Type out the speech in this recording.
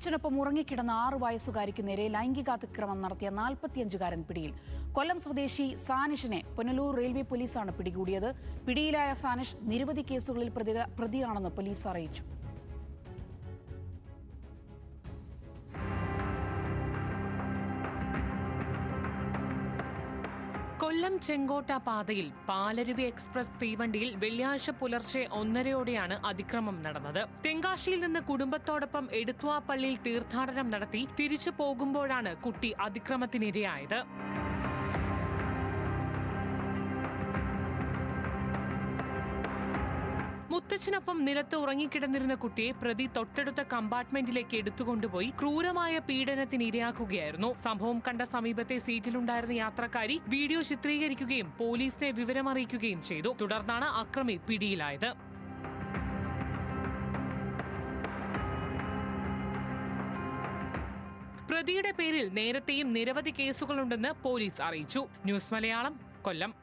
മുത്തച്ഛനൊപ്പം ഉറങ്ങിക്കിടന്ന 6 വയസ്സുകാരിക്ക് നേരെ ലൈംഗികാതിക്രമം നടത്തിയ 45-കാരൻ പിടിയിൽ. കൊല്ലം സ്വദേശി സാനിഷിനെ പുനലൂർ റെയിൽവേ പോലീസാണ് പിടികൂടിയത്. പിടിയിലായ സാനിഷ് നിരവധി കേസുകളിൽ പ്രതിയാണെന്ന് പോലീസ് അറിയിച്ചു. കൊല്ലം ചെങ്കോട്ട പാതയിൽ പാലരുവി എക്സ്പ്രസ് തീവണ്ടിയിൽ വെള്ളിയാഴ്ച പുലർച്ചെ 1:30-ഓടെയാണ് അതിക്രമം നടന്നത്. തെങ്കാശിയിൽ നിന്ന് കുടുംബത്തോടൊപ്പം എടത്വാ പള്ളിയിൽ തീർത്ഥാടനം നടത്തി തിരിച്ചു പോകുമ്പോഴാണ് കുട്ടി അതിക്രമത്തിനിരയായത്. മുത്തച്ഛനൊപ്പം നിലത്ത് ഉറങ്ങിക്കിടന്നിരുന്ന കുട്ടിയെ പ്രതി തൊട്ടടുത്ത കമ്പാർട്ട്മെന്റിലേക്ക് എടുത്തുകൊണ്ടുപോയി ക്രൂരമായ പീഡനത്തിന് ഇരയാക്കുകയായിരുന്നു. സംഭവം കണ്ട സമീപത്തെ സീറ്റിലുണ്ടായിരുന്ന യാത്രക്കാരി വീഡിയോ ചിത്രീകരിക്കുകയും പോലീസിനെ വിവരമറിയിക്കുകയും ചെയ്തു. തുടർന്നാണ് അക്രമി പിടിയിലായത്. പ്രതിയുടെ പേരിൽ നേരത്തെയും നിരവധി കേസുകളുണ്ടെന്ന് പോലീസ് അറിയിച്ചു. ന്യൂസ് മലയാളം, കൊല്ലം.